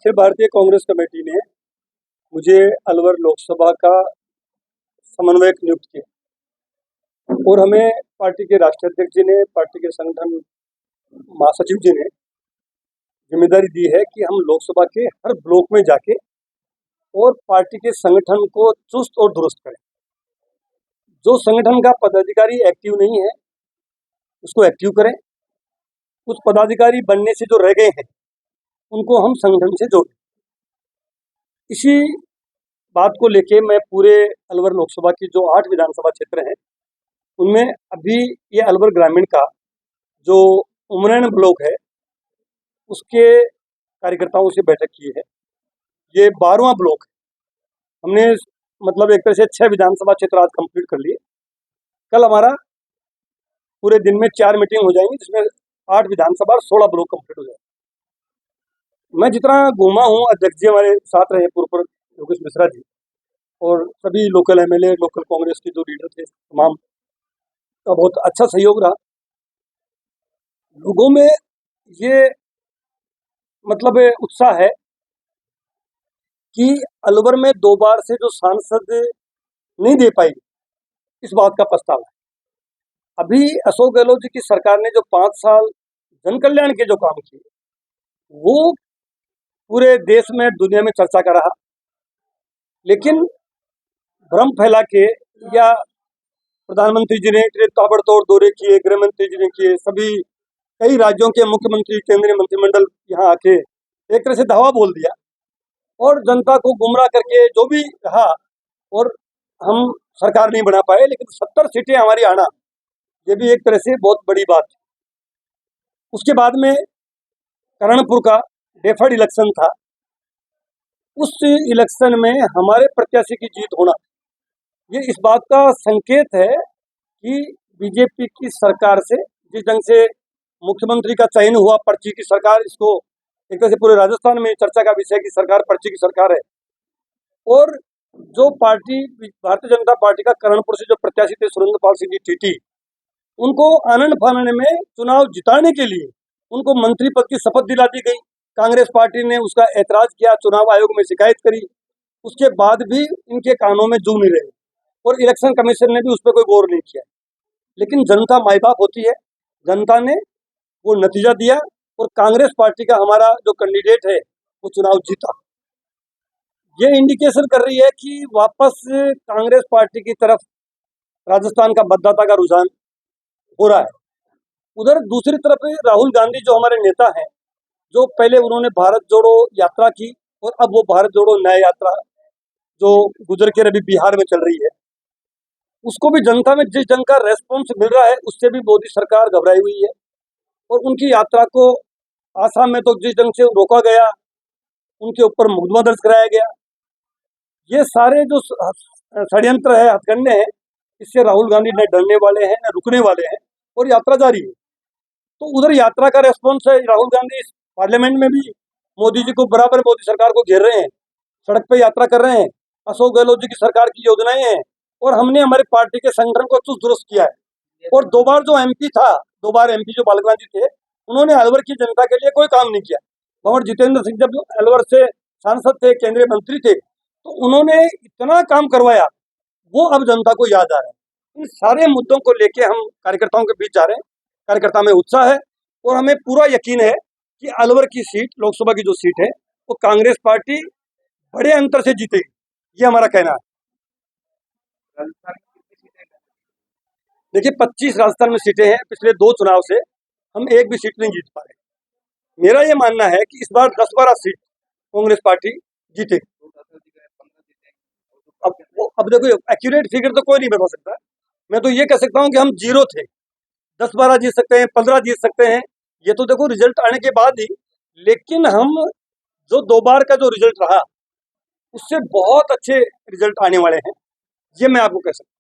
Akhil Bharatiya Congress committee ने मुझे अलवर लोकसभा का समन्वयक नियुक्त किया और हमें पार्टी के राष्ट्रीय अध्यक्ष जी ने, पार्टी के संगठन महासचिव जी ने जिम्मेदारी दी है कि हम लोकसभा के हर ब्लॉक में जाके और पार्टी के संगठन को चुस्त और दुरुस्त करें। जो संगठन का पदाधिकारी एक्टिव नहीं है उसको एक्टिव करें, कुछ पदाधिकारी बनने से जो रह गए हैं उनको हम संगठन से जोड़ें। इसी बात को लेके मैं पूरे अलवर लोकसभा की जो 8 विधानसभा क्षेत्र हैं उनमें अभी ये अलवर ग्रामीण का जो उमरैन ब्लॉक है उसके कार्यकर्ताओं से बैठक की है। ये 12वां ब्लॉक है। हमने मतलब एक तरह से 6 विधानसभा क्षेत्र आज कंप्लीट कर लिए। कल हमारा पूरे दिन में 4 मीटिंग हो जाएंगी जिसमें 8 विधानसभा और 16 ब्लॉक कंप्लीट हो जाएंगे। मैं जितना घूमा हूँ, अध्यक्ष जी हमारे साथ रहे पूर्व योगेश मिश्रा जी और सभी लोकल एमएलए, लोकल कांग्रेस के जो लीडर थे तमाम का बहुत अच्छा सहयोग रहा। लोगों में ये मतलब उत्साह है कि अलवर में 2 बार से जो सांसद नहीं दे पाई इस बात का पछतावा है। अभी अशोक गहलोत जी की सरकार ने जो 5 साल जन कल्याण के जो काम किए वो पूरे देश में दुनिया में चर्चा का रहा, लेकिन भ्रम फैला के या प्रधानमंत्री जी ने ताबड़तोड़ दौरे किए, गृह मंत्री जी ने किए, सभी कई राज्यों के मुख्यमंत्री, केंद्रीय मंत्रिमंडल यहाँ आके एक तरह से धावा बोल दिया और जनता को गुमराह करके जो भी रहा और हम सरकार नहीं बना पाए। लेकिन 70 सीटें हमारी आना ये भी एक तरह से बहुत बड़ी बात है। उसके बाद में करणपुर का डेफर्ड इलेक्शन था, उस इलेक्शन में हमारे प्रत्याशी की जीत होना ये इस बात का संकेत है कि बीजेपी की सरकार से जिस ढंग से मुख्यमंत्री का चयन हुआ, पर्ची की सरकार, इसको एक तरह से पूरे राजस्थान में चर्चा का विषय की सरकार पर्ची की सरकार है। और जो पार्टी भारतीय जनता पार्टी का करणपुर से जो प्रत्याशी थे सुरेंद्रपाल सिंह जी टीटी, उनको आनंद फानन में चुनाव जिताने के लिए उनको मंत्री पद की शपथ दिला दी गई। कांग्रेस पार्टी ने उसका ऐतराज किया, चुनाव आयोग में शिकायत करी, उसके बाद भी इनके कानों में जू नहीं रहे और इलेक्शन कमीशन ने भी उस पर कोई गौर नहीं किया। लेकिन जनता माई बाप होती है, जनता ने वो नतीजा दिया और कांग्रेस पार्टी का हमारा जो कैंडिडेट है वो चुनाव जीता। ये इंडिकेशन कर रही है कि वापस कांग्रेस पार्टी की तरफ राजस्थान का मतदाता का रुझान हो रहा है। उधर दूसरी तरफ राहुल गांधी जो हमारे नेता हैं, जो पहले उन्होंने भारत जोड़ो यात्रा की और अब वो भारत जोड़ो न्याय यात्रा जो गुजर के अभी बिहार में चल रही है, उसको भी जनता में जिस ढंग का रेस्पॉन्स मिल रहा है उससे भी मोदी सरकार घबराई हुई है। और उनकी यात्रा को आसाम में तो जिस ढंग से रोका गया, उनके ऊपर मुकदमा दर्ज कराया गया, ये सारे जो षड्यंत्र है, हथकंडे हैं, इससे राहुल गांधी न डरने वाले हैं न रुकने वाले हैं और यात्रा जारी है। तो उधर यात्रा का रेस्पॉन्स है, राहुल गांधी पार्लियामेंट में भी मोदी जी को बराबर मोदी सरकार को घेर रहे हैं, सड़क पे यात्रा कर रहे हैं, अशोक गहलोत जी की सरकार की योजनाएं हैं और हमने हमारी पार्टी के संगठन को चुस्त दुरुस्त किया है। और 2 बार जो एमपी था, 2 बार एमपी जो बालक गांधी थे, उन्होंने अलवर की जनता के लिए कोई काम नहीं किया। भंवर जितेंद्र सिंह जब अलवर से सांसद थे, केंद्रीय मंत्री थे, तो उन्होंने इतना काम करवाया, वो अब जनता को याद आ रहा है। इन सारे मुद्दों को लेके हम कार्यकर्ताओं के बीच जा रहे हैं। कार्यकर्ता में उत्साह है और हमें पूरा यकीन है कि अलवर की सीट, लोकसभा की जो सीट है, वो कांग्रेस पार्टी बड़े अंतर से जीतेगी, ये हमारा कहना है। देखिए 25 राजस्थान में सीटें हैं, पिछले 2 चुनाव से हम एक भी सीट नहीं जीत पा रहे। मेरा ये मानना है कि इस बार 10-12 सीट कांग्रेस पार्टी जीतेगी। अब देखो एक्यूरेट फिगर तो कोई नहीं बता सकता, मैं तो ये कह सकता हूँ कि हम 0 थे, 10-12 जीत सकते हैं, 15 जीत सकते हैं, ये तो देखो रिजल्ट आने के बाद ही। लेकिन हम जो 2 बार का जो रिजल्ट रहा उससे बहुत अच्छे रिजल्ट आने वाले हैं, ये मैं आपको कह सकता हूँ।